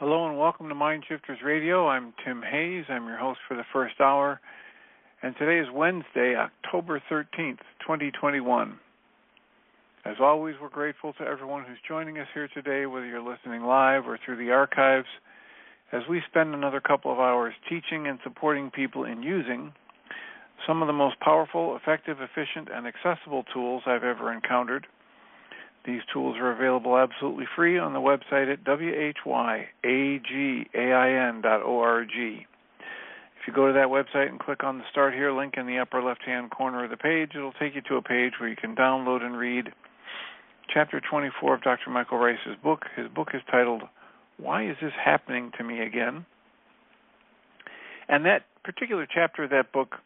Hello and welcome to Mind Shifters Radio. I'm Tim Hayes. I'm your host for the first hour. And today is Wednesday, October 13th, 2021. As always, we're grateful to everyone who's joining us here today, whether you're listening live or through the archives, as we spend another couple of hours teaching and supporting people in using some of the most powerful, effective, efficient, and accessible tools I've ever encountered. These tools are available absolutely free on the website at whyagain.org. If you go to that website and click on the Start Here link in the upper left-hand corner of the page, it'll take you to a page where you can download and read Chapter 24 of Dr. Michael Rice's book. His book is titled, Why Is This Happening to Me Again? And that particular chapter of that book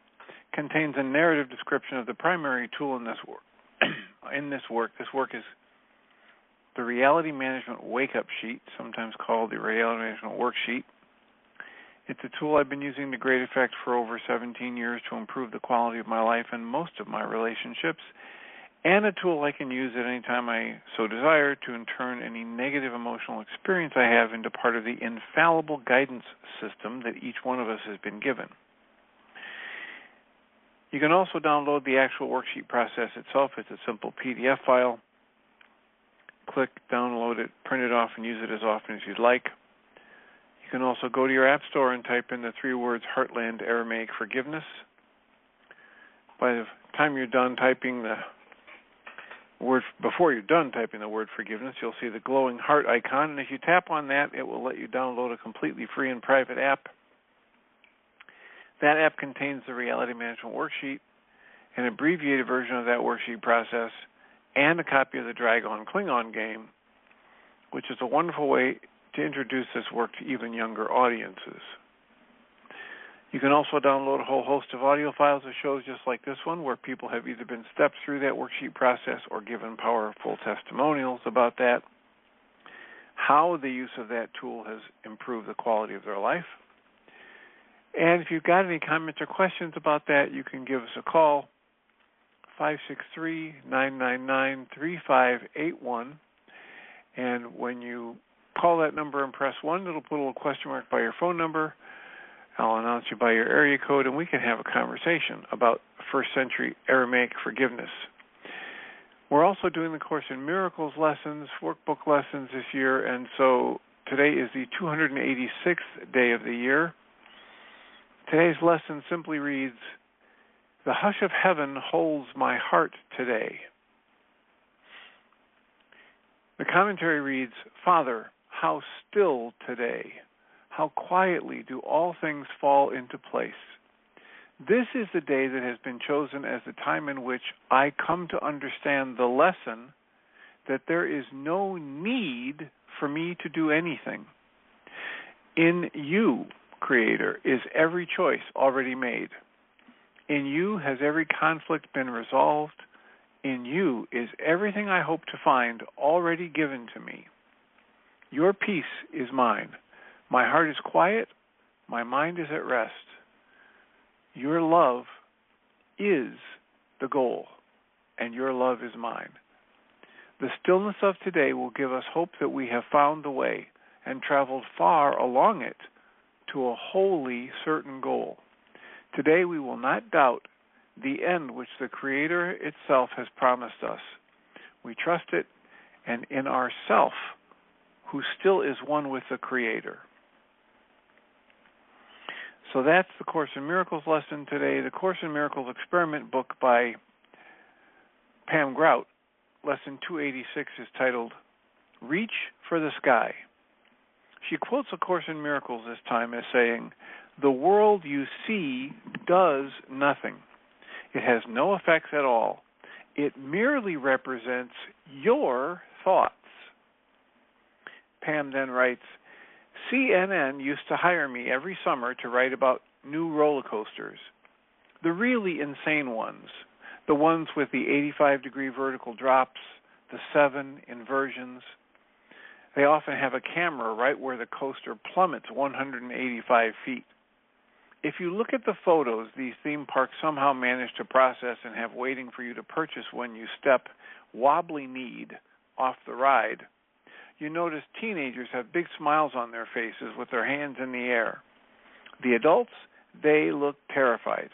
contains a narrative description of the primary tool in this work. This work is the Reality Management Wake-Up Sheet, sometimes called the Reality Management Worksheet. It's a tool I've been using to great effect for over 17 years to improve the quality of my life and most of my relationships, and a tool I can use at any time I so desire to turn any negative emotional experience I have into part of the infallible guidance system that each one of us has been given. You can also download the actual worksheet process itself. It's a simple PDF file. Click, download it, print it off, and use it as often as you'd like. You can also go to your App Store and type in the three words Heartland Aramaic Forgiveness. By the time you're done typing the word, before you're done typing the word forgiveness, you'll see the glowing heart icon, and if you tap on that, it will let you download a completely free and private app. That app contains the Reality Management Worksheet, an abbreviated version of that worksheet process, and a copy of the Dragon Klingon game, which is a wonderful way to introduce this work to even younger audiences. You can also download a whole host of audio files of shows just like this one, where people have either been stepped through that worksheet process or given powerful testimonials about that, how the use of that tool has improved the quality of their life. And if you've got any comments or questions about that, you can give us a call, 563-999-3581. And when you call that number and press 1, it'll put a little question mark by your phone number. I'll announce you by your area code, and we can have a conversation about first century Aramaic forgiveness. We're also doing the Course in Miracles lessons, workbook lessons this year, and so today is the 286th day of the year. Today's lesson simply reads, The hush of heaven holds my heart today. The commentary reads, Father, how still today, how quietly do all things fall into place. This is the day that has been chosen as the time in which I come to understand the lesson that there is no need for me to do anything. In you, Creator, is every choice already made. In you has every conflict been resolved. In you is everything I hope to find already given to me. Your peace is mine. My heart is quiet. My mind is at rest. Your love is the goal, and your love is mine. The stillness of today will give us hope that we have found the way and traveled far along it to a wholly certain goal. Today we will not doubt the end which the Creator itself has promised us. We trust it, and in ourself, who still is one with the Creator. So that's the Course in Miracles lesson today. The Course in Miracles experiment book by Pam Grout, lesson 286, is titled, Reach for the Sky. She quotes A Course in Miracles this time as saying, The world you see does nothing. It has no effects at all. It merely represents your thoughts. Pam then writes, CNN used to hire me every summer to write about new roller coasters, the really insane ones, the ones with the 85-degree vertical drops, the 7 inversions. They often have a camera right where the coaster plummets 185 feet. If you look at the photos these theme parks somehow manage to process and have waiting for you to purchase when you step wobbly-kneed off the ride, you notice teenagers have big smiles on their faces with their hands in the air. The adults, they look terrified,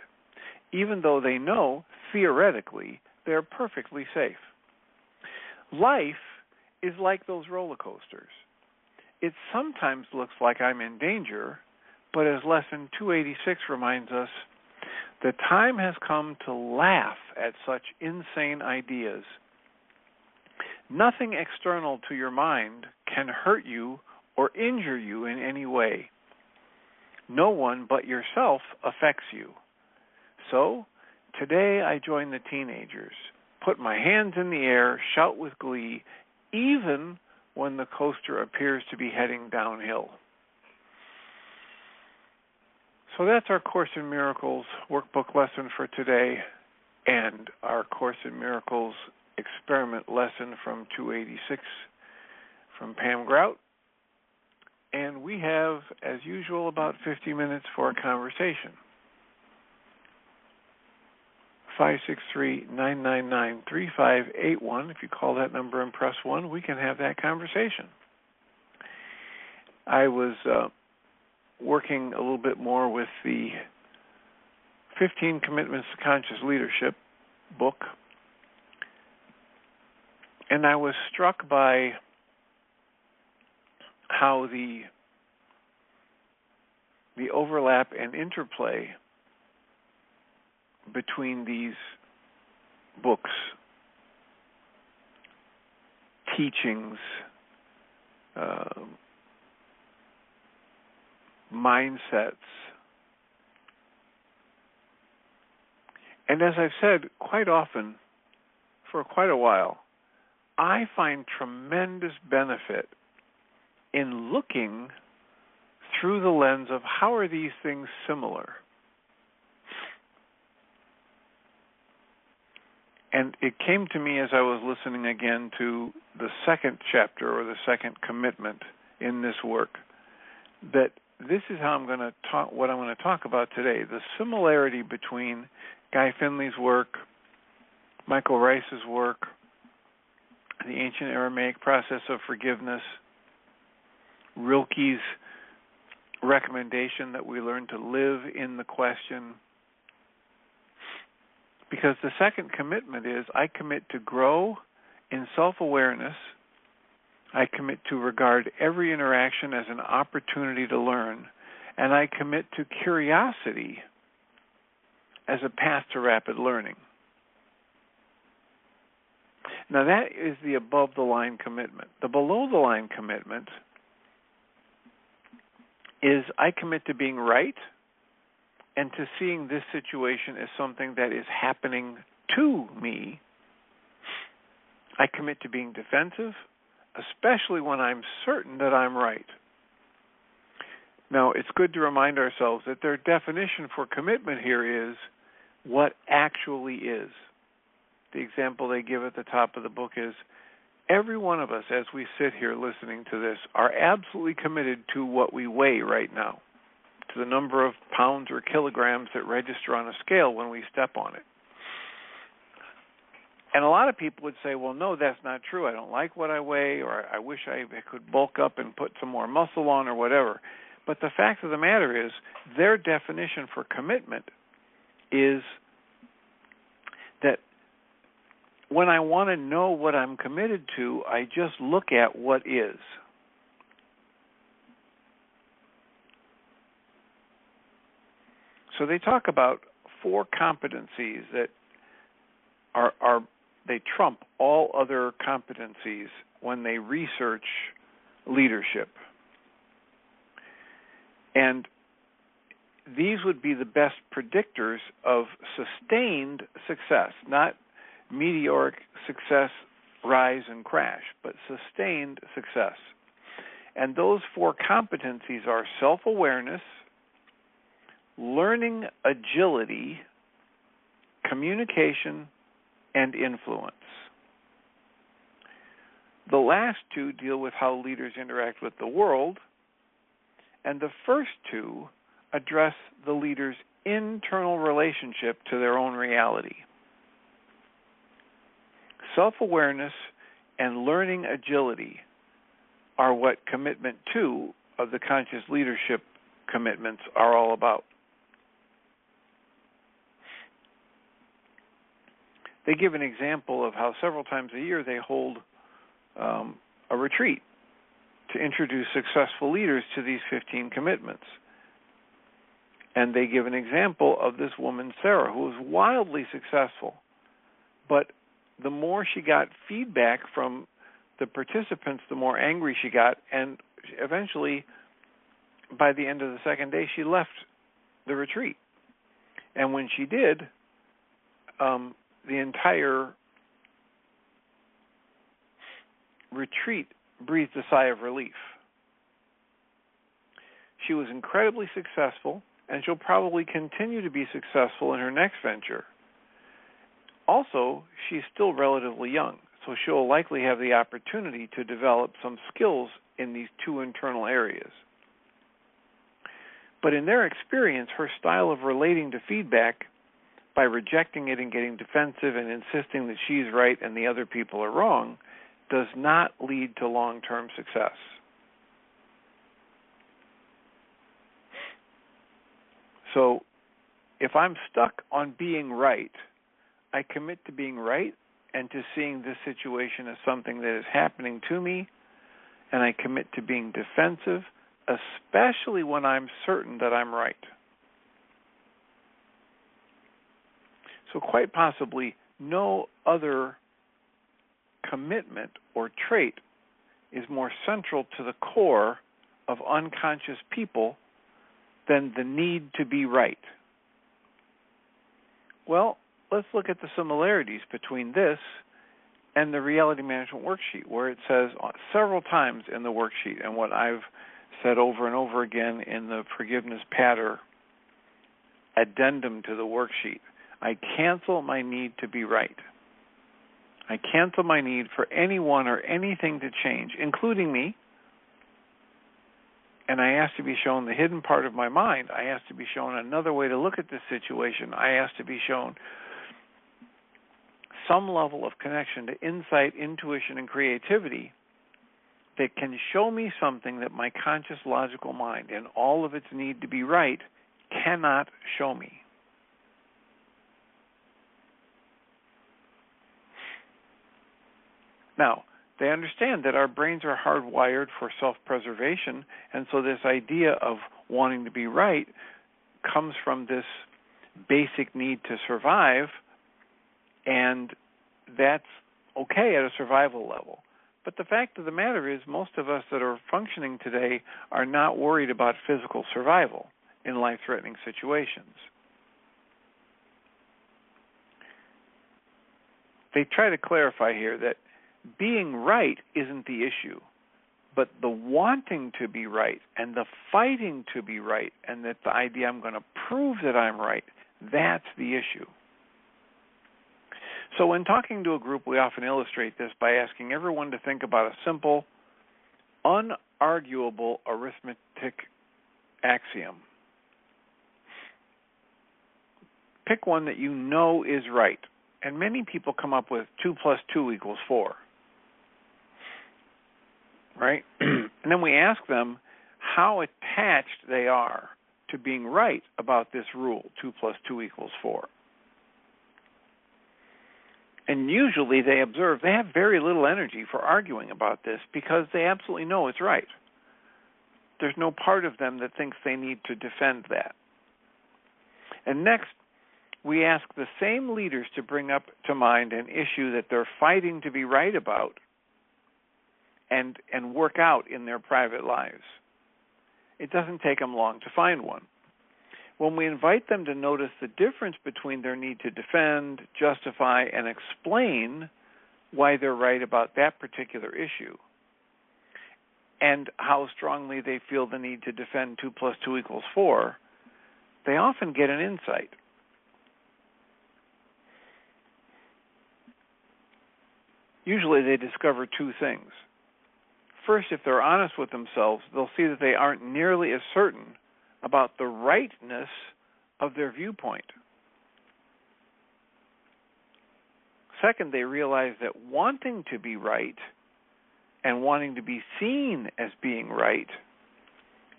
even though they know, theoretically, they're perfectly safe. Life is like those roller coasters. It sometimes looks like I'm in danger, but as Lesson 286 reminds us, the time has come to laugh at such insane ideas. Nothing external to your mind can hurt you or injure you in any way. No one but yourself affects you. So, today I join the teenagers, put my hands in the air, shout with glee, even when the coaster appears to be heading downhill. So that's our Course in Miracles workbook lesson for today, and our Course in Miracles experiment lesson from 286 from Pam Grout. And we have, as usual, about 50 minutes for a conversation. 563-999-3581. If you call that number and press 1, we can have that conversation. I was working a little bit more with the 15 Commitments to Conscious Leadership book, and I was struck by how the overlap and interplay between these books, teachings, mindsets. And as I've said quite often, for quite a while, I find tremendous benefit in looking through the lens of how are these things similar. And it came to me as I was listening again to the second chapter or the second commitment in this work that this is how I'm going to talk, what I'm going to talk about today, the similarity between Guy Finley's work, Michael Rice's work, the ancient Aramaic process of forgiveness, Rilke's recommendation that we learn to live in the question. Because the second commitment is I commit to grow in self-awareness. I commit to regard every interaction as an opportunity to learn. And I commit to curiosity as a path to rapid learning. Now that is the above-the-line commitment. The below-the-line commitment is I commit to being right and to seeing this situation as something that is happening to me. I commit to being defensive, especially when I'm certain that I'm right. Now, it's good to remind ourselves that their definition for commitment here is what actually is. The example they give at the top of the book is, every one of us, as we sit here listening to this, are absolutely committed to what we weigh right now, to the number of pounds or kilograms that register on a scale when we step on it. And a lot of people would say, well, no, that's not true. I don't like what I weigh, or I wish I could bulk up and put some more muscle on or whatever. But the fact of the matter is, their definition for commitment is that when I want to know what I'm committed to, I just look at what is. So they talk about 4 competencies that are they trump all other competencies when they research leadership. And these would be the best predictors of sustained success, not meteoric success, rise and crash, but sustained success. And those 4 competencies are self-awareness, learning agility, communication, and influence. The last 2 deal with how leaders interact with the world, and the first 2 address the leader's internal relationship to their own reality. Self-awareness and learning agility are what commitment to of the conscious leadership commitments are all about. They give an example of how several times a year they hold a retreat to introduce successful leaders to these 15 commitments. And they give an example of this woman, Sarah, who was wildly successful. But the more she got feedback from the participants, the more angry she got. And eventually, by the end of the second day, she left the retreat. And when she did, the entire retreat breathed a sigh of relief. She was incredibly successful, and she'll probably continue to be successful in her next venture. Also, she's still relatively young, so she'll likely have the opportunity to develop some skills in these two internal areas. But in their experience, her style of relating to feedback, by rejecting it and getting defensive and insisting that she's right and the other people are wrong, does not lead to long-term success. So if I'm stuck on being right, I commit to being right and to seeing this situation as something that is happening to me, and I commit to being defensive, especially when I'm certain that I'm right. So quite possibly no other commitment or trait is more central to the core of unconscious people than the need to be right. Well, let's look at the similarities between this and the reality management worksheet, where it says several times in the worksheet, and what I've said over and over again in the forgiveness pattern addendum to the worksheet, I cancel my need to be right. I cancel my need for anyone or anything to change, including me. And I ask to be shown the hidden part of my mind. I ask to be shown another way to look at this situation. I ask to be shown some level of connection to insight, intuition, and creativity that can show me something that my conscious logical mind, in all of its need to be right, cannot show me. Now, they understand that our brains are hardwired for self-preservation, and so this idea of wanting to be right comes from this basic need to survive, and that's okay at a survival level. But the fact of the matter is, most of us that are functioning today are not worried about physical survival in life-threatening situations. They try to clarify here that being right isn't the issue, but the wanting to be right and the fighting to be right, and that the idea I'm going to prove that I'm right, that's the issue. So when talking to a group, we often illustrate this by asking everyone to think about a simple, unarguable arithmetic axiom. Pick one that you know is right, and many people come up with 2 + 2 = 4. Right? And then we ask them how attached they are to being right about this rule, 2 + 2 = 4. And usually they observe they have very little energy for arguing about this because they absolutely know it's right. There's no part of them that thinks they need to defend that. And next, we ask the same leaders to bring up to mind an issue that they're fighting to be right about and work out in their private lives. It doesn't take them long to find one. When we invite them to notice the difference between their need to defend, justify, and explain why they're right about that particular issue, and how strongly they feel the need to defend 2 + 2 = 4, they often get an insight. Usually they discover two things. First, if they're honest with themselves, they'll see that they aren't nearly as certain about the rightness of their viewpoint. Second, they realize that wanting to be right and wanting to be seen as being right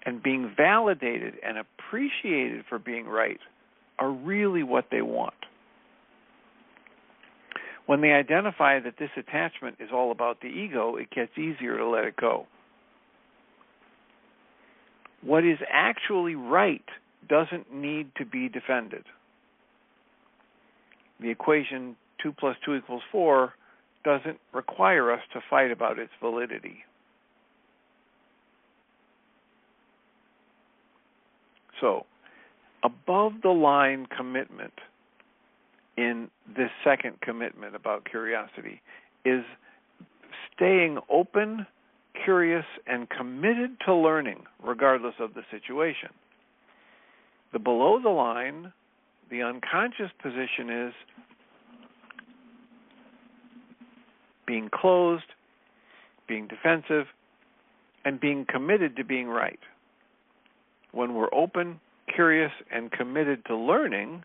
and being validated and appreciated for being right are really what they want. When they identify that this attachment is all about the ego, it gets easier to let it go. What is actually right doesn't need to be defended. The equation 2 + 2 = 4 doesn't require us to fight about its validity. So, above the line commitment in this second commitment about curiosity is staying open, curious, and committed to learning regardless of the situation. The below the line, the unconscious position is being closed, being defensive, and being committed to being right. When we're open, curious, and committed to learning,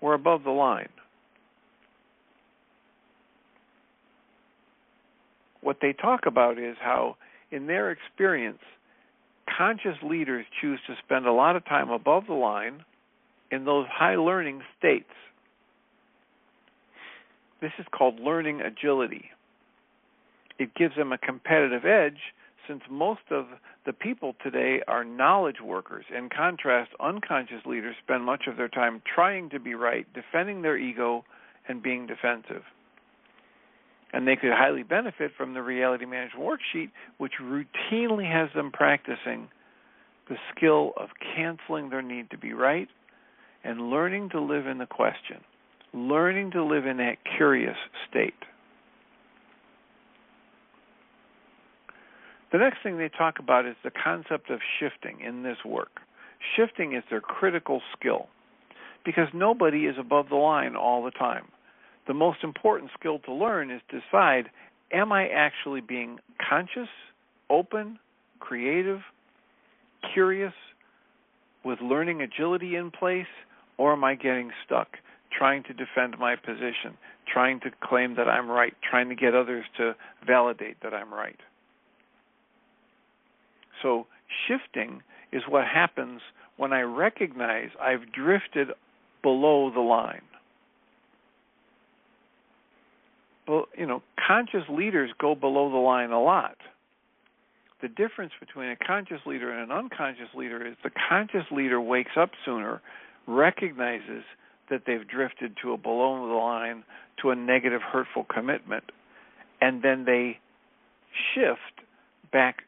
we're above the line. What they talk about is how, in their experience, conscious leaders choose to spend a lot of time above the line in those high learning states. This is called learning agility. It gives them a competitive edge since most of the people today are knowledge workers. In contrast, unconscious leaders spend much of their time trying to be right, defending their ego, and being defensive. And they could highly benefit from the reality management worksheet, which routinely has them practicing the skill of canceling their need to be right and learning to live in the question, learning to live in that curious state. The next thing they talk about is the concept of shifting in this work. Shifting is their critical skill because nobody is above the line all the time. The most important skill to learn is to decide, am I actually being conscious, open, creative, curious, with learning agility in place, or am I getting stuck, trying to defend my position, trying to claim that I'm right, trying to get others to validate that I'm right? So shifting is what happens when I recognize I've drifted below the line. Well, conscious leaders go below the line a lot. The difference between a conscious leader and an unconscious leader is the conscious leader wakes up sooner, recognizes that they've drifted to a below the line, to a negative, hurtful commitment, and then they shift back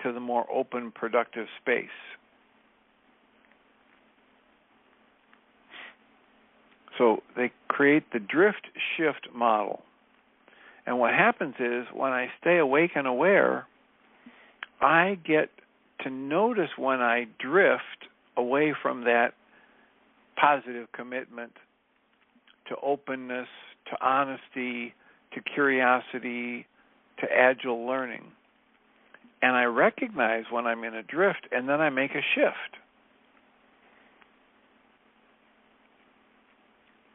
to the more open, productive space. So they create the drift-shift model. And what happens is, when I stay awake and aware, I get to notice when I drift away from that positive commitment to openness, to honesty, to curiosity, to agile learning. And I recognize when I'm in a drift, and then I make a shift.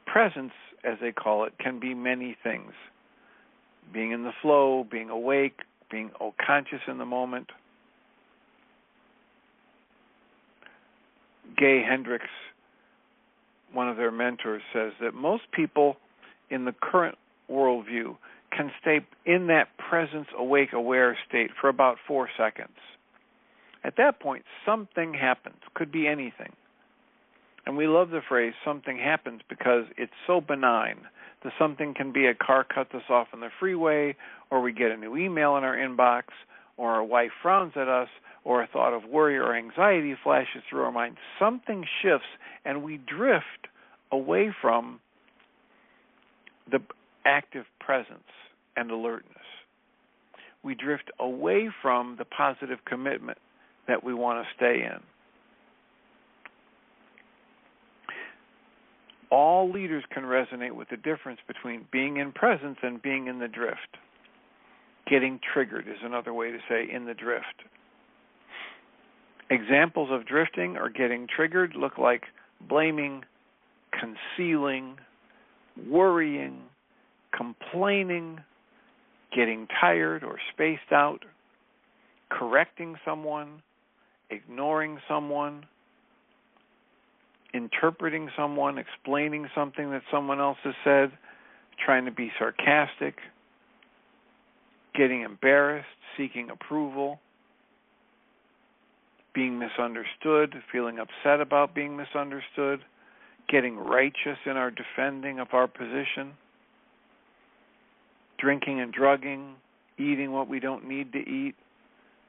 Presence, as they call it, can be many things. Being in the flow, being awake, being conscious in the moment. Gay Hendricks, one of their mentors, says that most people in the current worldview can stay in that presence, awake, aware state for about 4 seconds. At that point, something happens. Could be anything. And we love the phrase, something happens, because it's so benign. The something can be a car cuts us off on the freeway, or we get a new email in our inbox, or our wife frowns at us, or a thought of worry or anxiety flashes through our mind. Something shifts, and we drift away from the active presence and alertness. We drift away from the positive commitment that we want to stay in. All leaders can resonate with the difference between being in presence and being in the drift. Getting triggered is another way to say in the drift. Examples of drifting or getting triggered look like blaming, concealing, worrying, complaining, getting tired or spaced out, correcting someone, ignoring someone, interpreting someone, explaining something that someone else has said, trying to be sarcastic, getting embarrassed, seeking approval, being misunderstood, feeling upset about being misunderstood, getting righteous in our defending of our position, drinking and drugging, eating what we don't need to eat,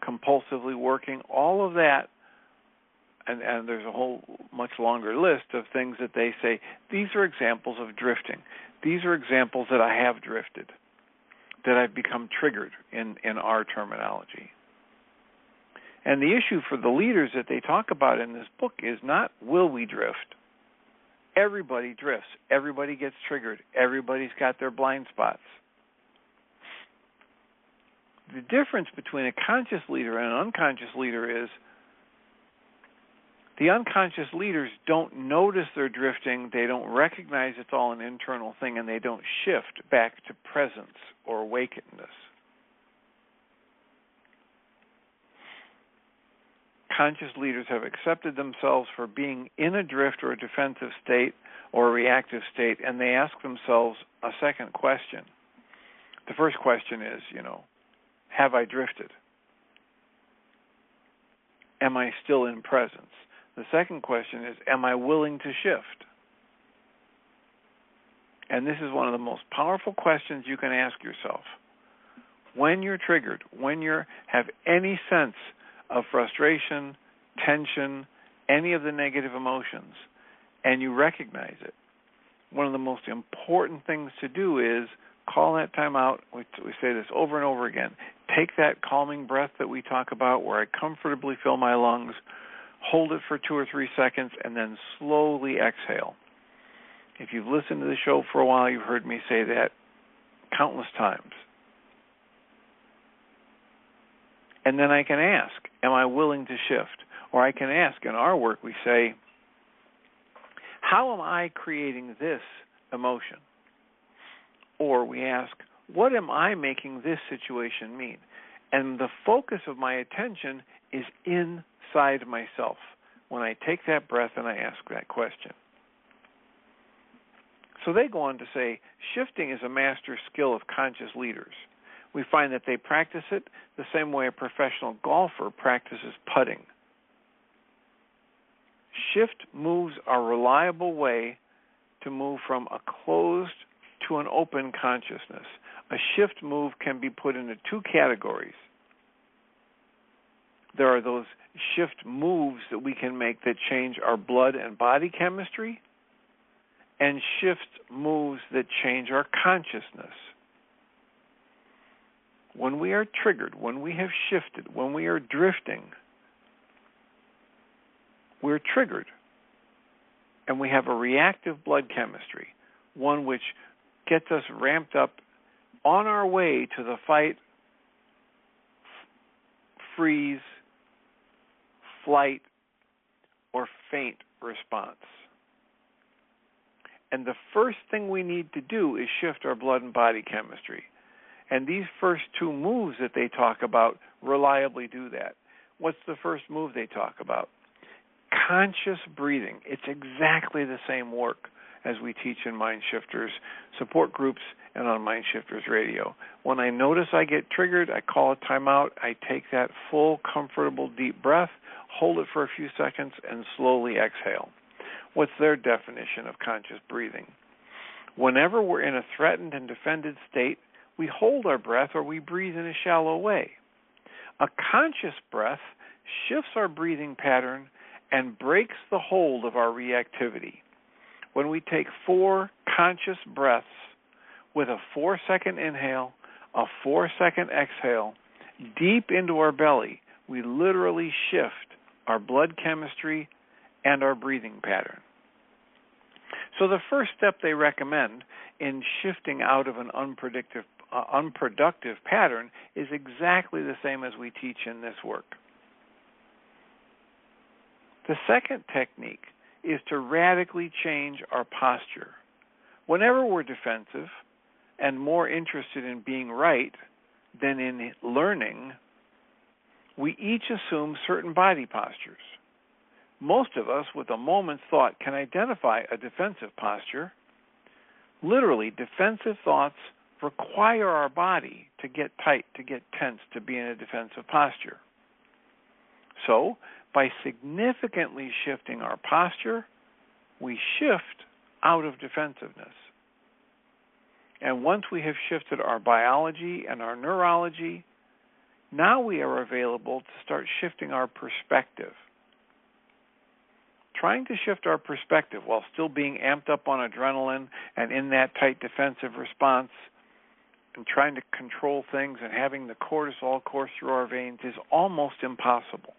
compulsively working, all of that, and there's a whole much longer list of things that they say, these are examples of drifting. These are examples that I have drifted, that I've become triggered in our terminology. And the issue for the leaders that they talk about in this book is not will we drift. Everybody drifts. Everybody gets triggered. Everybody's got their blind spots. The difference between a conscious leader and an unconscious leader is the unconscious leaders don't notice they're drifting, they don't recognize it's all an internal thing, and they don't shift back to presence or awakenedness. Conscious leaders have accepted themselves for being in a drift or a defensive state or a reactive state, and they ask themselves a second question. The first question is, have I drifted? Am I still in presence? The second question is, am I willing to shift? And this is one of the most powerful questions you can ask yourself. When you're triggered, when you have any sense of frustration, tension, any of the negative emotions, and you recognize it, one of the most important things to do is call that time out. We say this over and over again. Take that calming breath that we talk about where I comfortably fill my lungs, hold it for 2 or 3 seconds, and then slowly exhale. If you've listened to the show for a while, you've heard me say that countless times. And then I can ask, am I willing to shift? Or I can ask, in our work we say, how am I creating this emotion? Or we ask, what am I making this situation mean? And the focus of my attention is inside myself when I take that breath and I ask that question. So they go on to say, shifting is a master skill of conscious leaders. We find that they practice it the same way a professional golfer practices putting. Shift moves are a reliable way to move from a closed to an open consciousness. A shift move can be put into 2 categories. There are those shift moves that we can make that change our blood and body chemistry, and shift moves that change our consciousness. When we are triggered, when we have shifted, when we are drifting, we're triggered. And we have a reactive blood chemistry, one which gets us ramped up on our way to the fight, freeze, flight, or faint response. And the first thing we need to do is shift our blood and body chemistry. And these first 2 moves that they talk about reliably do that. What's the first move they talk about? Conscious breathing. It's exactly the same work as we teach in Mind Shifters support groups and on Mind Shifters Radio. When I notice I get triggered, I call a timeout. I take that full, comfortable, deep breath, hold it for a few seconds, and slowly exhale. What's their definition of conscious breathing? Whenever we're in a threatened and defended state, we hold our breath or we breathe in a shallow way. A conscious breath shifts our breathing pattern and breaks the hold of our reactivity. When we take 4 conscious breaths with a 4-second inhale, a 4-second exhale, deep into our belly, we literally shift our blood chemistry and our breathing pattern. So the first step they recommend in shifting out of an unproductive pattern is exactly the same as we teach in this work. The second technique is to radically change our posture. Whenever we're defensive and more interested in being right, then in learning, we each assume certain body postures. Most of us, with a moment's thought, can identify a defensive posture. Literally, defensive thoughts require our body to get tight, to get tense, to be in a defensive posture. So, by significantly shifting our posture, we shift out of defensiveness. And once we have shifted our biology and our neurology, now we are available to start shifting our perspective. Trying to shift our perspective while still being amped up on adrenaline and in that tight defensive response and trying to control things and having the cortisol course through our veins is almost impossible.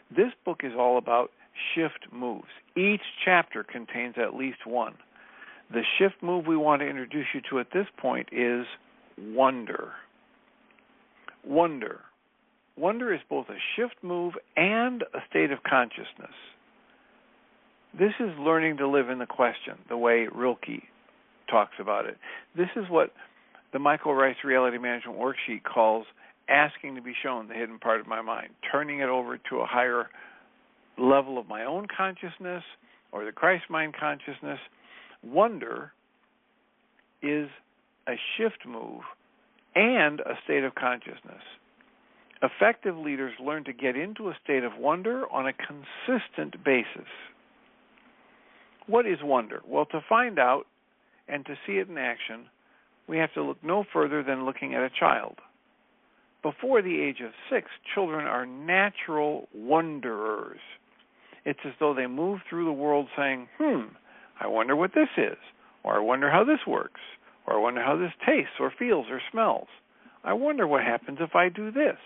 This book is all about shift moves. Each chapter contains at least one. The shift move we want to introduce you to at this point is wonder. Wonder. Wonder is both a shift move and a state of consciousness. This is learning to live in the question, the way Rilke talks about it. This is what the Michael Rice Reality Management Worksheet calls asking to be shown the hidden part of my mind, turning it over to a higher level of my own consciousness or the Christ mind consciousness. Wonder is a shift move and a state of consciousness. Effective leaders learn to get into a state of wonder on a consistent basis. What is wonder? Well, to find out and to see it in action, we have to look no further than looking at a child. Before the age of 6, children are natural wonderers. It's as though they move through the world saying, I wonder what this is, or I wonder how this works, or I wonder how this tastes or feels or smells. I wonder what happens if I do this.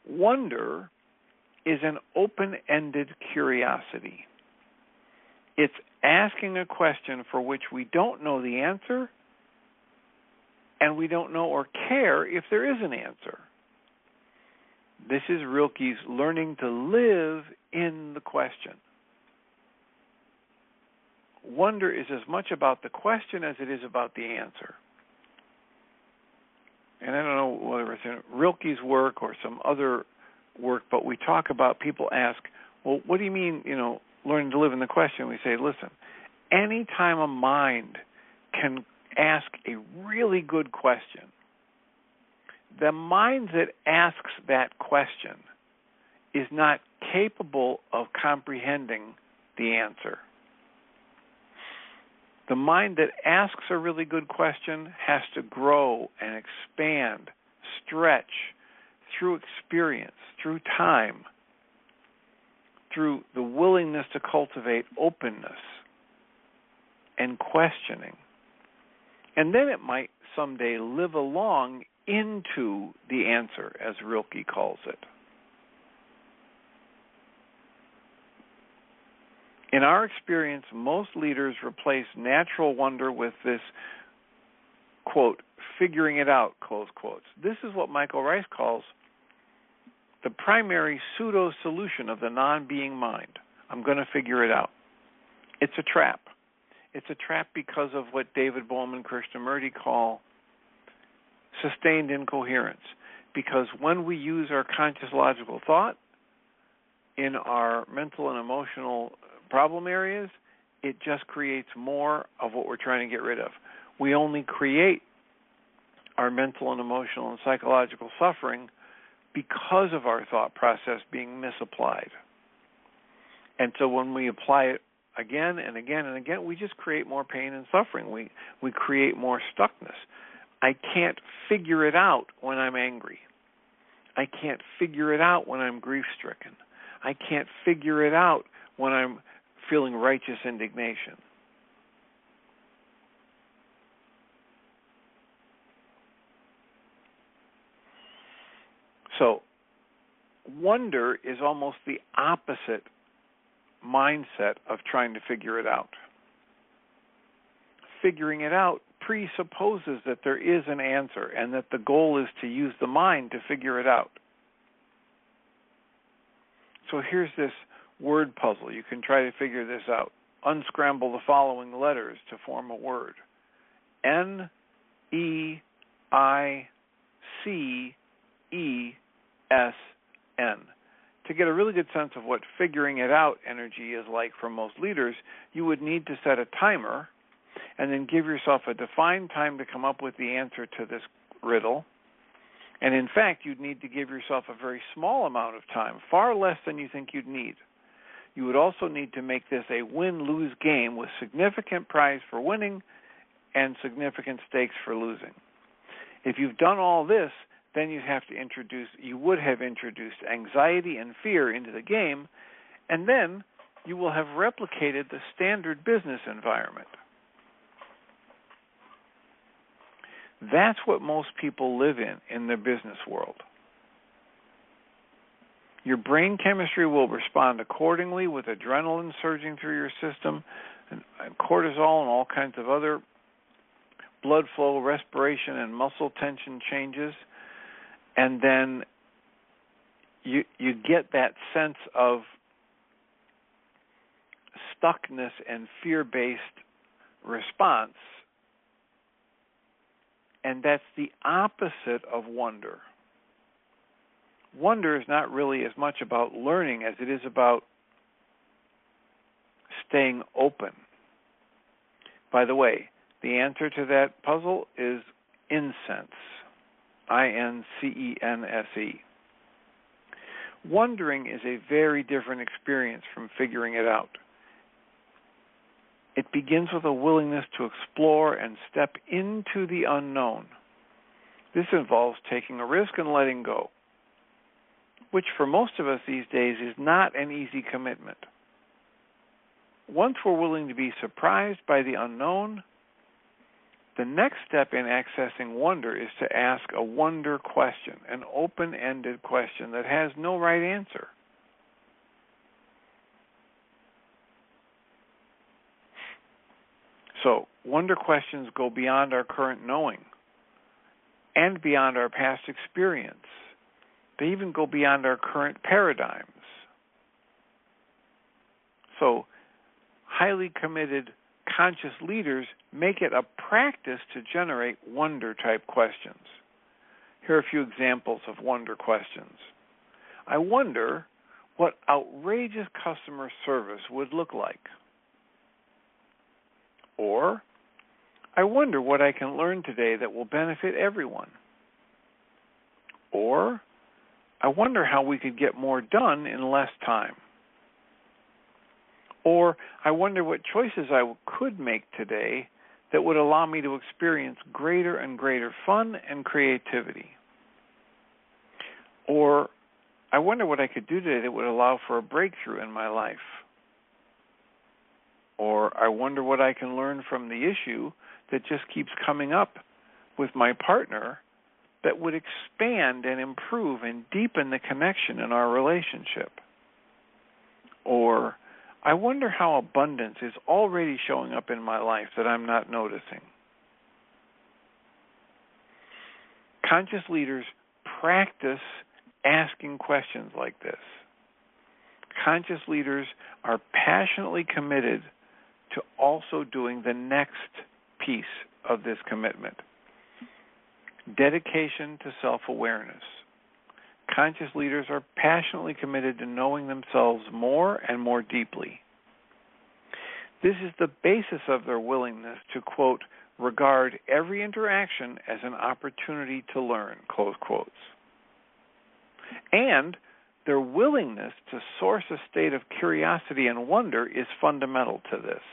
Wonder is an open-ended curiosity. It's asking a question for which we don't know the answer, and we don't know or care if there is an answer. This is Rilke's learning to live in the question. Wonder is as much about the question as it is about the answer. And I don't know whether it's in Rilke's work or some other work, but we talk about, people ask, well, what do you mean, learning to live in the question? We say, listen, any time a mind can ask a really good question, the mind that asks that question is not capable of comprehending the answer. The mind that asks a really good question has to grow and expand, stretch through experience, through time, through the willingness to cultivate openness and questioning. And then it might someday live along into the answer, as Rilke calls it. In our experience, most leaders replace natural wonder with this, quote, figuring it out, close quotes. This is what Michael Rice calls the primary pseudo-solution of the non-being mind. I'm going to figure it out. It's a trap. It's a trap because of what David Bohm and Krishnamurti call sustained incoherence. Because when we use our conscious logical thought in our mental and emotional problem areas, it just creates more of what we're trying to get rid of. We only create our mental and emotional and psychological suffering because of our thought process being misapplied. And so when we apply it again and again and again, we just create more pain and suffering. We create more stuckness. I can't figure it out when I'm angry. I can't figure it out when I'm grief-stricken. I can't figure it out when I'm feeling righteous indignation. So, wonder is almost the opposite mindset of trying to figure it out. Figuring it out presupposes that there is an answer and that the goal is to use the mind to figure it out. So here's this word puzzle. You can try to figure this out. Unscramble the following letters to form a word. N-O-W-N. To get a really good sense of what figuring it out energy is like for most leaders, you would need to set a timer and then give yourself a defined time to come up with the answer to this riddle. And in fact, you'd need to give yourself a very small amount of time, far less than you think you'd need. You would also need to make this a win-lose game with significant prize for winning and significant stakes for losing. If you've done all this, then you would have introduced anxiety and fear into the game, and then you will have replicated the standard business environment. That's what most people live in their business world. Your brain chemistry will respond accordingly with adrenaline surging through your system and cortisol and all kinds of other blood flow, respiration, and muscle tension changes. And then you get that sense of stuckness and fear-based response. And that's the opposite of wonder. Wonder is not really as much about learning as it is about staying open. By the way, the answer to that puzzle is incense. INCENSE. Wondering is a very different experience from figuring it out. It begins with a willingness to explore and step into the unknown. This involves taking a risk and letting go, which for most of us these days is not an easy commitment. Once we're willing to be surprised by the unknown, the next step in accessing wonder is to ask a wonder question, an open-ended question that has no right answer. So, wonder questions go beyond our current knowing and beyond our past experience. They even go beyond our current paradigms. So, highly committed, conscious leaders make it a practice to generate wonder-type questions. Here are a few examples of wonder questions. I wonder what outrageous customer service would look like. Or, I wonder what I can learn today that will benefit everyone. Or, I wonder how we could get more done in less time. Or, I wonder what choices I could make today that would allow me to experience greater and greater fun and creativity. Or, I wonder what I could do today that would allow for a breakthrough in my life. Or, I wonder what I can learn from the issue that just keeps coming up with my partner that would expand and improve and deepen the connection in our relationship. Or, I wonder how abundance is already showing up in my life that I'm not noticing. Conscious leaders practice asking questions like this. Conscious leaders are passionately committed to also doing the next piece of this commitment. Dedication to self-awareness. Conscious leaders are passionately committed to knowing themselves more and more deeply. This is the basis of their willingness to, quote, regard every interaction as an opportunity to learn, close quotes. And their willingness to source a state of curiosity and wonder is fundamental to this.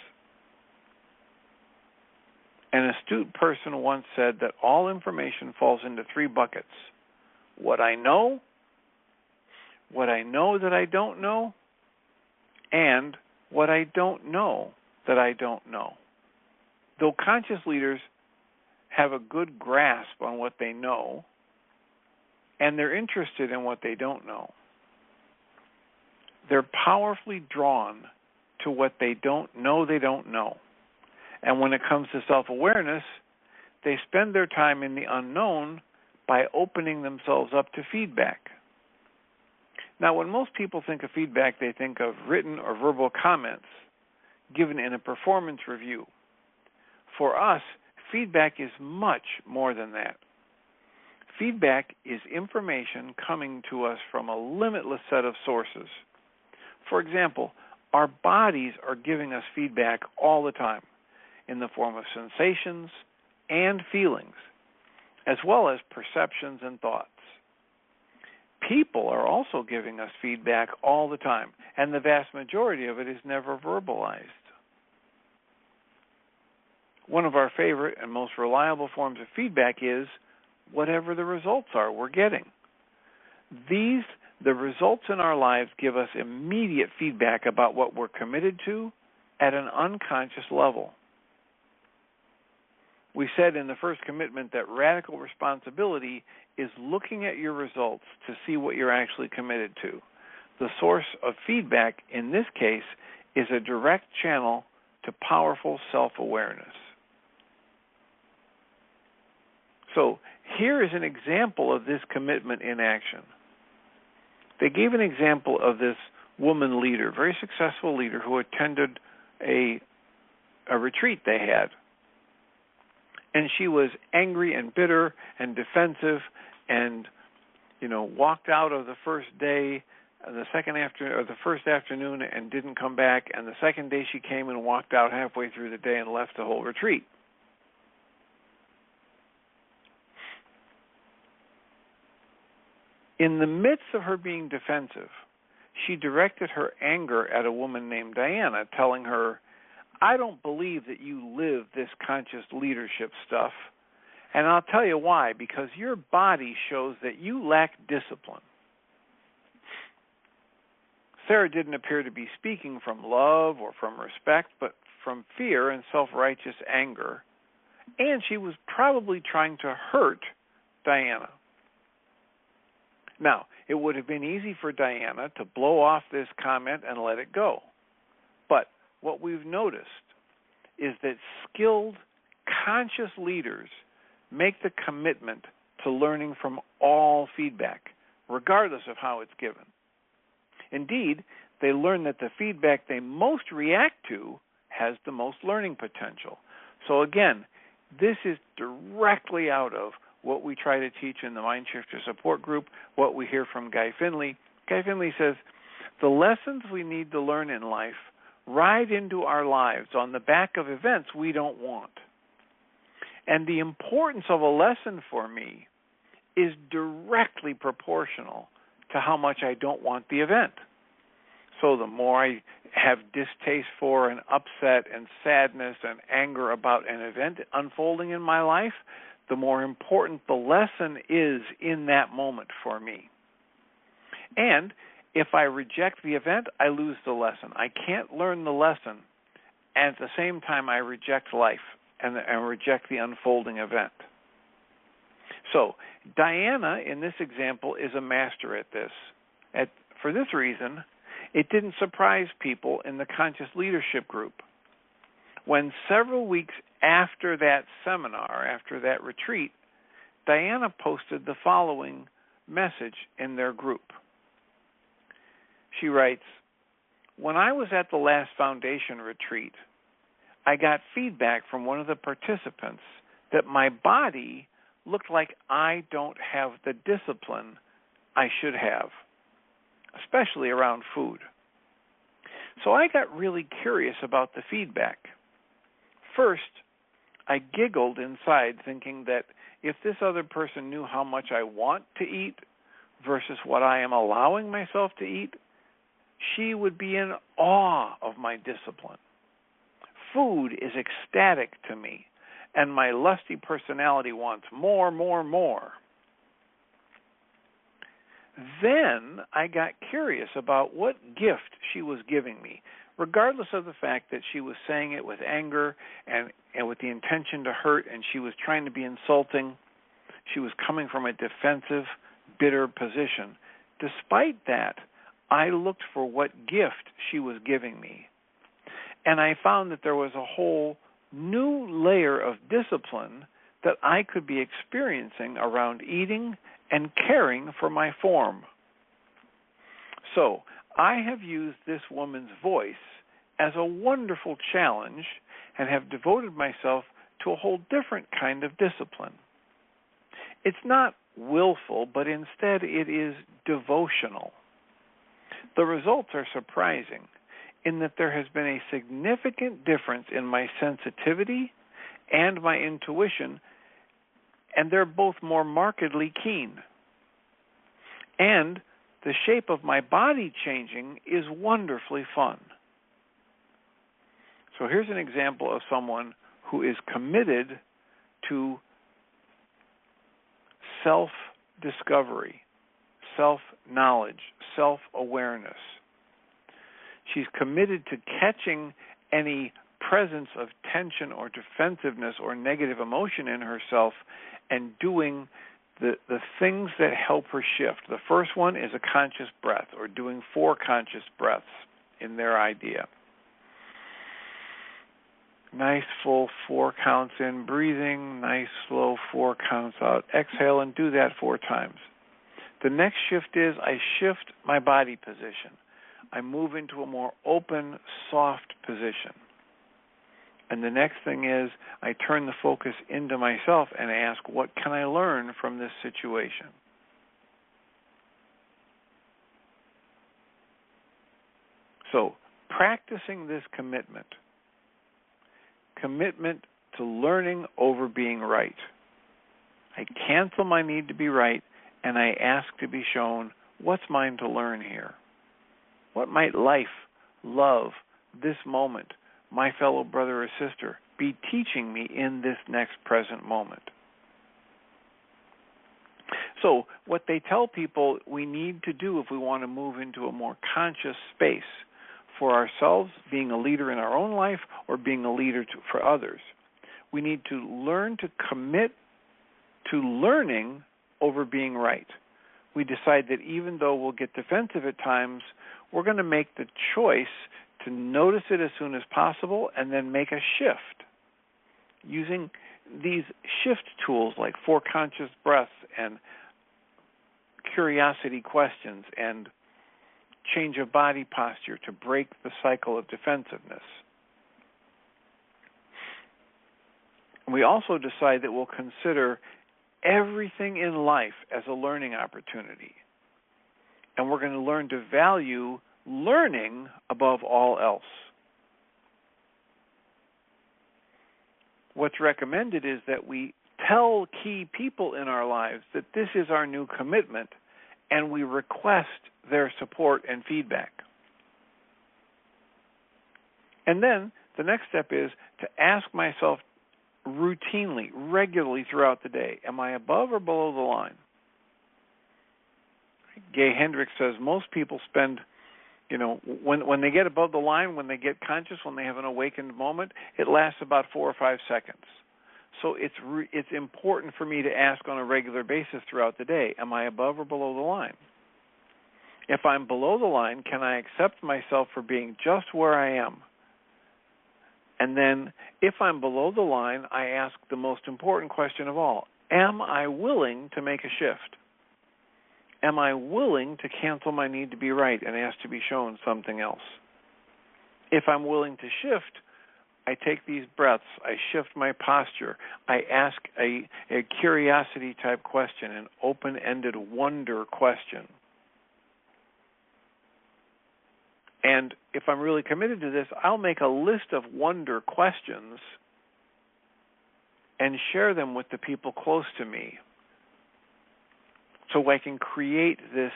An astute person once said that all information falls into three buckets: what I know that I don't know, and what I don't know that I don't know. Though conscious leaders have a good grasp on what they know, and they're interested in what they don't know, they're powerfully drawn to what they don't know. And when it comes to self-awareness, they spend their time in the unknown by opening themselves up to feedback. Now, when most people think of feedback, they think of written or verbal comments given in a performance review. For us, feedback is much more than that. Feedback is information coming to us from a limitless set of sources. For example, our bodies are giving us feedback all the time in the form of sensations and feelings, as well as perceptions and thoughts. People are also giving us feedback all the time, and the vast majority of it is never verbalized. One of our favorite and most reliable forms of feedback is whatever the results are we're getting. The results in our lives give us immediate feedback about what we're committed to at an unconscious level. We said in the first commitment that radical responsibility is looking at your results to see what you're actually committed to. The source of feedback in this case is a direct channel to powerful self-awareness. So here is an example of this commitment in action. They gave an example of this woman leader, very successful leader, who attended a retreat they had. And she was angry and bitter and defensive and, walked out of the first day, the first afternoon and didn't come back. And the second day she came and walked out halfway through the day and left the whole retreat. In the midst of her being defensive, she directed her anger at a woman named Diana, telling her, "I don't believe that you live this conscious leadership stuff, and I'll tell you why, because your body shows that you lack discipline." Sarah didn't appear to be speaking from love or from respect, but from fear and self-righteous anger, and she was probably trying to hurt Diana. Now, it would have been easy for Diana to blow off this comment and let it go. But what we've noticed is that skilled, conscious leaders make the commitment to learning from all feedback, regardless of how it's given. Indeed, they learn that the feedback they most react to has the most learning potential. So again, this is directly out of what we try to teach in the Mind Shifter Support Group, what we hear from Guy Finley. Guy Finley says, the lessons we need to learn in life ride into our lives on the back of events we don't want. And the importance of a lesson for me is directly proportional to how much I don't want the event. So the more I have distaste for and upset and sadness and anger about an event unfolding in my life, the more important the lesson is in that moment for me. And if I reject the event, I lose the lesson. I can't learn the lesson, and at the same time I reject life and reject the unfolding event. So Diana, in this example, is a master at this. For this reason, it didn't surprise people in the Conscious Leadership Group when several weeks after that seminar, after that retreat, Diana posted the following message in their group. She writes, "When I was at the last foundation retreat, I got feedback from one of the participants that my body looked like I don't have the discipline I should have, especially around food. So I got really curious about the feedback. First, I giggled inside thinking that if this other person knew how much I want to eat versus what I am allowing myself to eat, she would be in awe of my discipline. Food is ecstatic to me, and my lusty personality wants more, more, more. Then I got curious about what gift she was giving me, regardless of the fact that she was saying it with anger and with the intention to hurt, and she was trying to be insulting. She was coming from a defensive, bitter position. Despite that, I looked for what gift she was giving me. And I found that there was a whole new layer of discipline that I could be experiencing around eating and caring for my form. So I have used this woman's voice as a wonderful challenge and have devoted myself to a whole different kind of discipline. It's not willful, but instead it is devotional. The results are surprising in that there has been a significant difference in my sensitivity and my intuition, and they're both more markedly keen. And the shape of my body changing is wonderfully fun. So here's an example of someone who is committed to self-discovery, self-knowledge, self-awareness. She's committed to catching any presence of tension or defensiveness or negative emotion in herself and doing the things that help her shift. The first one is a conscious breath, or doing 4 conscious breaths in their idea. Nice full 4 counts in breathing, nice slow 4 counts out. Exhale and do that 4 times. The next shift is I shift my body position. I move into a more open, soft position. And the next thing is I turn the focus into myself and ask, what can I learn from this situation? So, practicing this commitment to learning over being right. I cancel my need to be right, and I ask to be shown what's mine to learn here. What might life, love, this moment, my fellow brother or sister, be teaching me in this next present moment? So what they tell people we need to do if we want to move into a more conscious space for ourselves, being a leader in our own life or being a leader for others, we need to learn to commit to learning over being right. We decide that even though we'll get defensive at times, we're going to make the choice to notice it as soon as possible and then make a shift. Using these shift tools like 4 conscious breaths and curiosity questions and change of body posture to break the cycle of defensiveness. We also decide that we'll consider everything in life as a learning opportunity. And we're going to learn to value learning above all else. What's recommended is that we tell key people in our lives that this is our new commitment, and we request their support and feedback. And then the next step is to ask myself routinely, regularly throughout the day, am I above or below the line? Gay Hendricks says most people spend, when they get above the line, when they get conscious, when they have an awakened moment, it lasts about 4 or 5 seconds. So it's important for me to ask on a regular basis throughout the day, am I above or below the line? If I'm below the line, can I accept myself for being just where I am? And then, if I'm below the line, I ask the most important question of all, am I willing to make a shift? Am I willing to cancel my need to be right and ask to be shown something else? If I'm willing to shift, I take these breaths, I shift my posture, I ask a curiosity-type question, an open-ended wonder question. And if I'm really committed to this, I'll make a list of wonder questions and share them with the people close to me so I can create this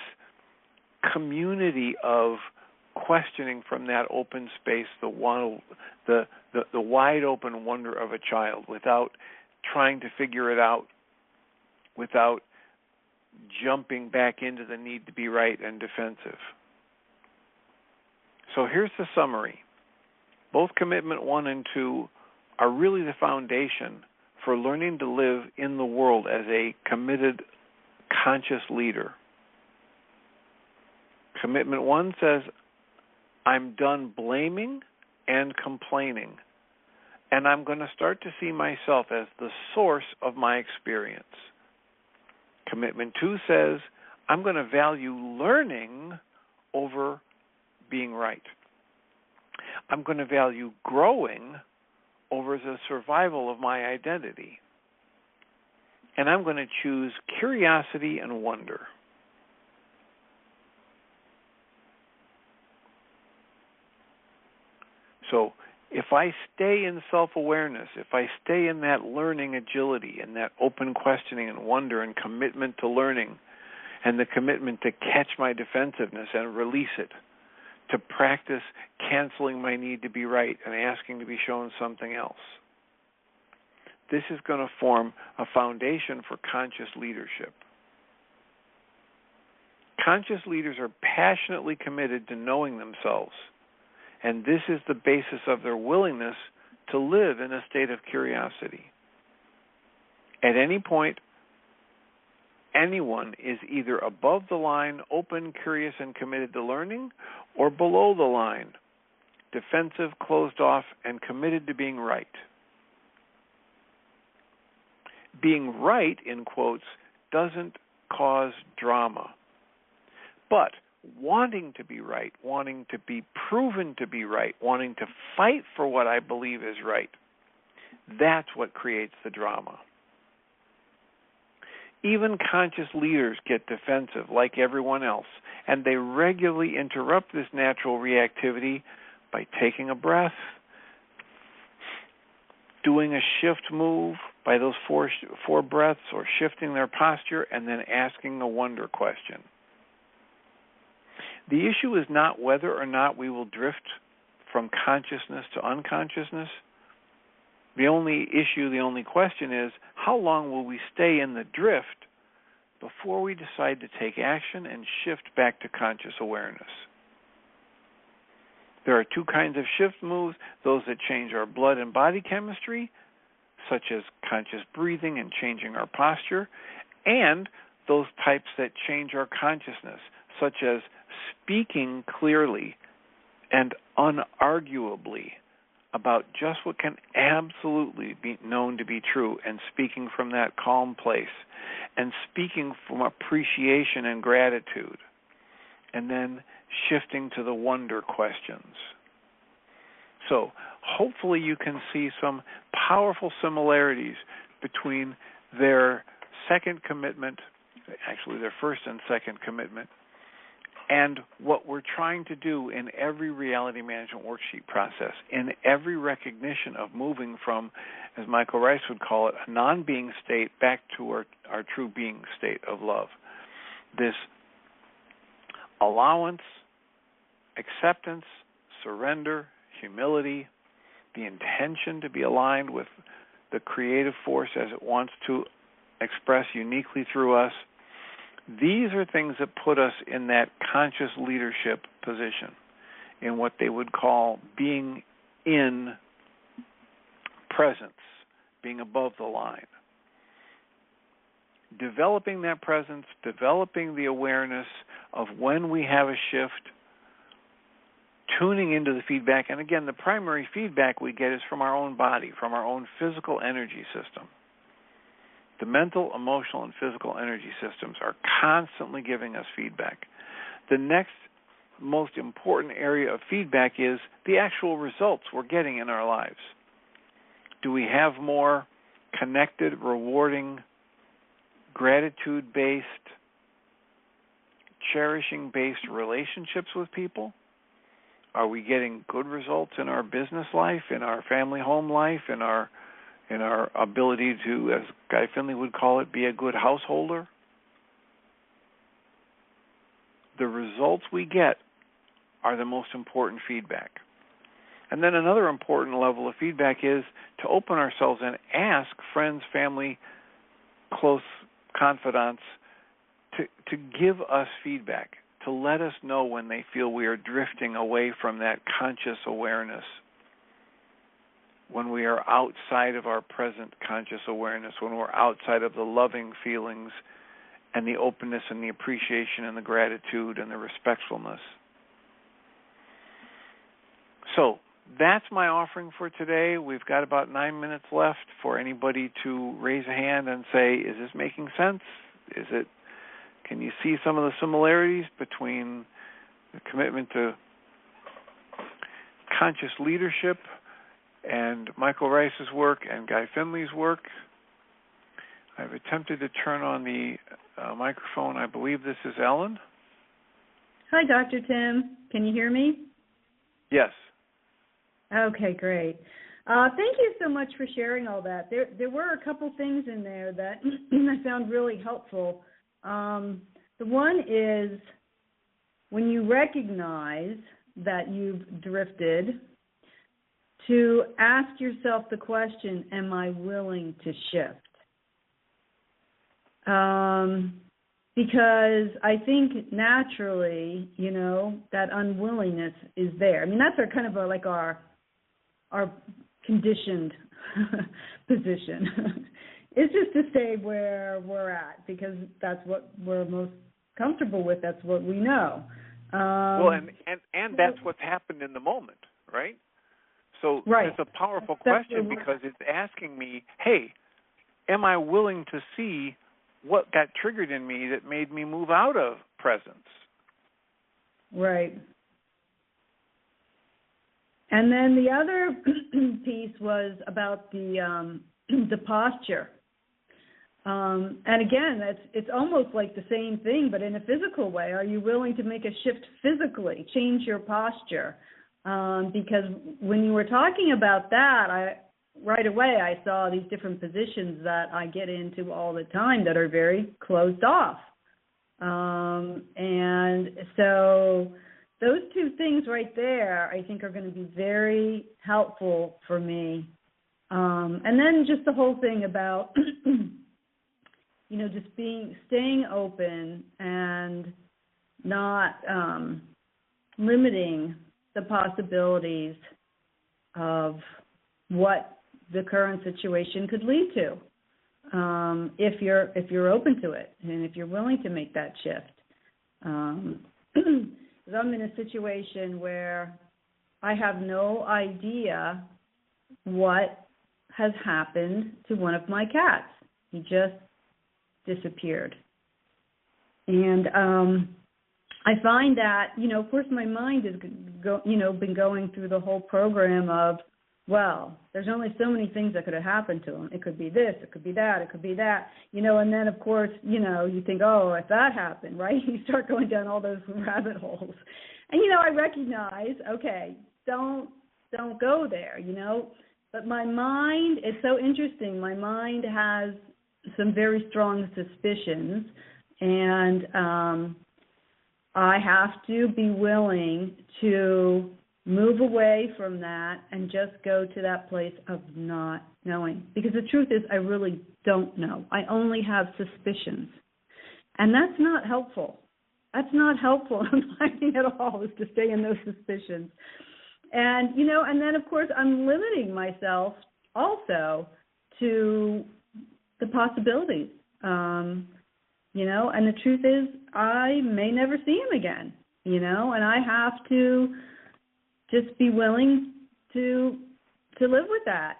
community of questioning from that open space, the wide open wonder of a child, without trying to figure it out, without jumping back into the need to be right and defensive. So here's the summary. Both commitment 1 and 2 are really the foundation for learning to live in the world as a committed, conscious leader. Commitment 1 says, I'm done blaming and complaining, and I'm going to start to see myself as the source of my experience. Commitment 2 says, I'm going to value learning over being right. I'm going to value growing over the survival of my identity. And I'm going to choose curiosity and wonder. So if I stay in self-awareness, if I stay in that learning agility and that open questioning and wonder and commitment to learning and the commitment to catch my defensiveness and release it, to practice canceling my need to be right and asking to be shown something else, this is going to form a foundation for conscious leadership. Conscious leaders are passionately committed to knowing themselves, and this is the basis of their willingness to live in a state of curiosity. At any point, anyone is either above the line, open, curious, and committed to learning, or below the line, defensive, closed off, and committed to being right. Being right, in quotes, doesn't cause drama. But wanting to be right, wanting to be proven to be right, wanting to fight for what I believe is right, that's what creates the drama. Even conscious leaders get defensive like everyone else, and they regularly interrupt this natural reactivity by taking a breath, doing a shift move by those four breaths, or shifting their posture, and then asking a wonder question. The issue is not whether or not we will drift from consciousness to unconsciousness. The only issue, the only question is, how long will we stay in the drift before we decide to take action and shift back to conscious awareness? There are two kinds of shift moves, those that change our blood and body chemistry, such as conscious breathing and changing our posture, and those types that change our consciousness, such as speaking clearly and unarguably about just what can absolutely be known to be true, and speaking from that calm place, and speaking from appreciation and gratitude, and then shifting to the wonder questions. So hopefully you can see some powerful similarities between their second commitment, actually their first and second commitment, and what we're trying to do in every reality management worksheet process, in every recognition of moving from, as Michael Rice would call it, a non-being state back to our true being state of love. This allowance, acceptance, surrender, humility, the intention to be aligned with the creative force as it wants to express uniquely through us. These are things that put us in that conscious leadership position, in what they would call being in presence, being above the line. Developing that presence, developing the awareness of when we have a shift, tuning into the feedback. And again, the primary feedback we get is from our own body, from our own physical energy system. The mental, emotional, and physical energy systems are constantly giving us feedback. The next most important area of feedback is the actual results we're getting in our lives. Do we have more connected, rewarding, gratitude-based, cherishing-based relationships with people? Are we getting good results in our business life, in our family home life, in our ability to, as Guy Finley would call it, be a good householder? The results we get are the most important feedback. And then another important level of feedback is to open ourselves and ask friends, family, close confidants to give us feedback, to let us know when they feel we are drifting away from that conscious awareness, when we are outside of our present conscious awareness, when we're outside of the loving feelings and the openness and the appreciation and the gratitude and the respectfulness. So that's my offering for today. We've got about 9 minutes left for anybody to raise a hand and say, is this making sense? Can you see some of the similarities between the commitment to conscious leadership and Michael Rice's work and Guy Finley's work. I've attempted to turn on the microphone. I believe this is Ellen. Hi, Dr. Tim. Can you hear me? Yes. Okay, great. Thank you so much for sharing all that. There were a couple things in there that I found really helpful. The one is when you recognize that you've drifted, to ask yourself the question, am I willing to shift? Because I think naturally, that unwillingness is there. I mean, that's our conditioned position. It's just to stay where we're at because that's what we're most comfortable with. That's what we know. Well, and that's what's happened in the moment, right? So right. It's a powerful question because it's asking me, hey, am I willing to see what got triggered in me that made me move out of presence? Right. And then the other piece was about the posture. And again, it's almost like the same thing, but in a physical way. Are you willing to make a shift physically, change your posture? Because when you were talking about that, right away I saw these different positions that I get into all the time that are very closed off. And so those two things right there, I think, are going to be very helpful for me. And then just the whole thing about, just staying open and not limiting the possibilities of what the current situation could lead to, if you're open to it and if you're willing to make that shift. Because I'm in a situation where I have no idea what has happened to one of my cats. He just disappeared. And I find that, of course, my mind has been going through the whole program of, well, there's only so many things that could have happened to him. It could be this, it could be that, it could be that, and then, of course, you think, oh, if that happened, right? You start going down all those rabbit holes. And, I recognize, okay, don't go there, But my mind, it's so interesting. My mind has some very strong suspicions, and I have to be willing to move away from that and just go to that place of not knowing. Because the truth is, I really don't know. I only have suspicions. And that's not helpful. That's not helpful in finding at all, is to stay in those suspicions. And, and then, of course, I'm limiting myself also to the possibilities. And the truth is, I may never see him again, and I have to just be willing to live with that,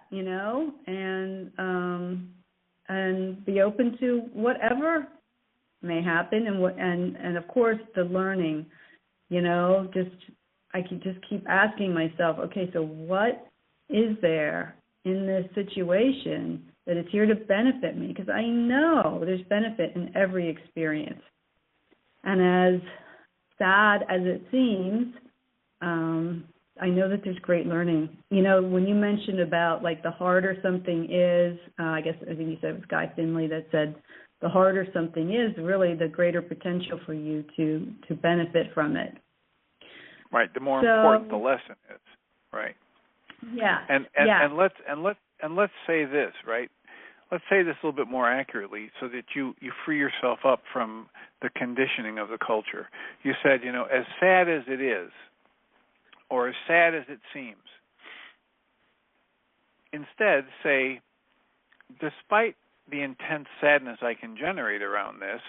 and be open to whatever may happen, and of course the learning, I can just keep asking myself, okay, so what is there in this situation that is here to benefit me? Because I know there's benefit in every experience. And as sad as it seems, I know that there's great learning. When you mentioned about, the harder something is, I think you said it was Guy Finley that said, the harder something is, really the greater potential for you to benefit from it. Right. The more important the lesson is. Right. Yeah. And let's say this, right? Let's say this a little bit more accurately so that you free yourself up from the conditioning of the culture. You said, as sad as it is, or as sad as it seems, instead say, despite the intense sadness I can generate around this,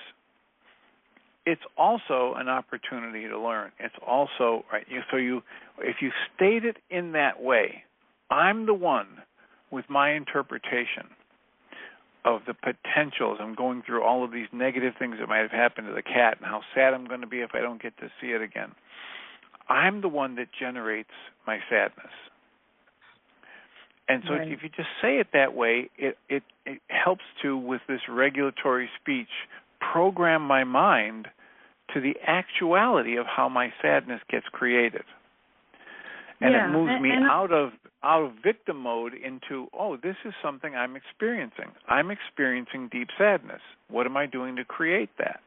it's also an opportunity to learn. It's also, right, if you state it in that way, I'm the one with my interpretation of the potentials. I'm going through all of these negative things that might have happened to the cat and how sad I'm going to be if I don't get to see it again. I'm the one that generates my sadness. And so if you just say it that way, it helps to, with this regulatory speech, program my mind to the actuality of how my sadness gets created. And it moves me out of victim mode into, oh, this is something I'm experiencing. I'm experiencing deep sadness. What am I doing to create that?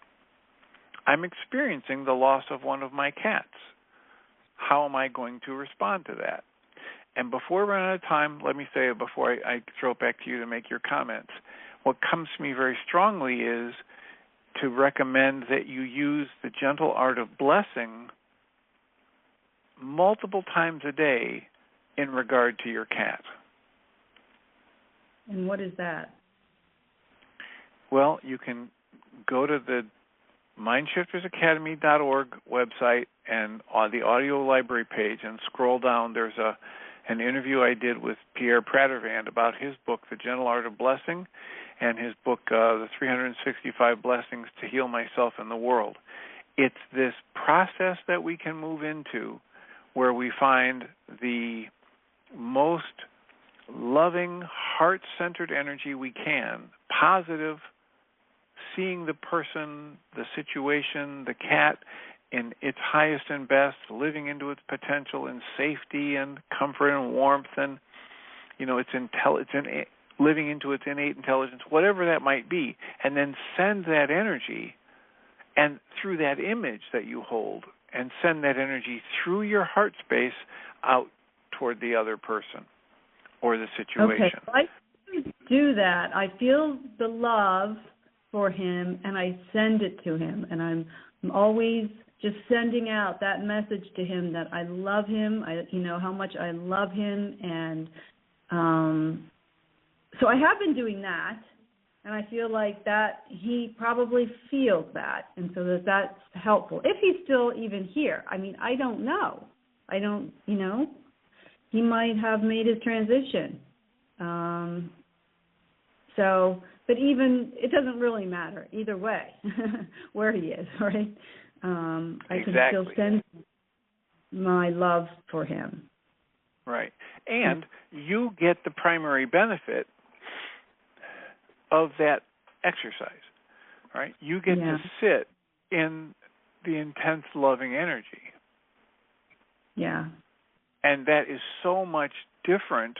I'm experiencing the loss of one of my cats. How am I going to respond to that? And before we run out of time, let me say, before I throw it back to you to make your comments, what comes to me very strongly is to recommend that you use the gentle art of blessing multiple times a day in regard to your cat. And what is that? Well, you can go to the mindshiftersacademy.org website and on the audio library page and scroll down. There's an interview I did with Pierre Pradervand about his book, The Gentle Art of Blessing, and his book, The 365 Blessings to Heal Myself and the World. It's this process that we can move into where we find the most loving, heart-centered energy we can, positive, seeing the person, the situation, the cat in its highest and best, living into its potential in safety and comfort and warmth and, living into its innate intelligence, whatever that might be, and then send that energy and through that image that you hold and send that energy through your heart space out toward the other person or the situation. Okay, I do that. I feel the love for him, and I send it to him, and I'm always just sending out that message to him that I love him, how much I love him, and so I have been doing that, and I feel like that he probably feels that, and so that's helpful. If he's still even here, I don't know. He might have made his transition. But even, it doesn't really matter either way where he is, right? I can still send my love for him. Right. And you get the primary benefit of that exercise, right? You get to sit in the intense loving energy. Yeah. And that is so much different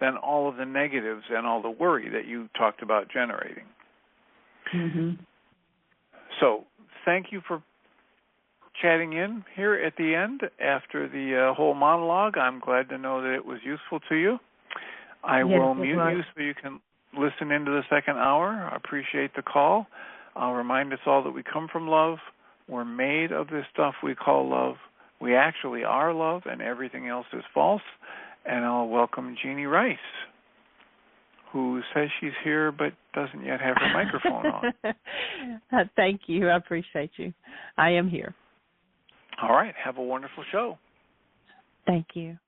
than all of the negatives and all the worry that you talked about generating. Mm-hmm. So thank you for chatting in here at the end after the whole monologue. I'm glad to know that it was useful to you. I will mute you so you can listen into the second hour. I appreciate the call. I'll remind us all that we come from love. We're made of this stuff we call love. We actually are love, and everything else is false. And I'll welcome Jeannie Rice, who says she's here but doesn't yet have her microphone on. Thank you. I appreciate you. I am here. All right. Have a wonderful show. Thank you.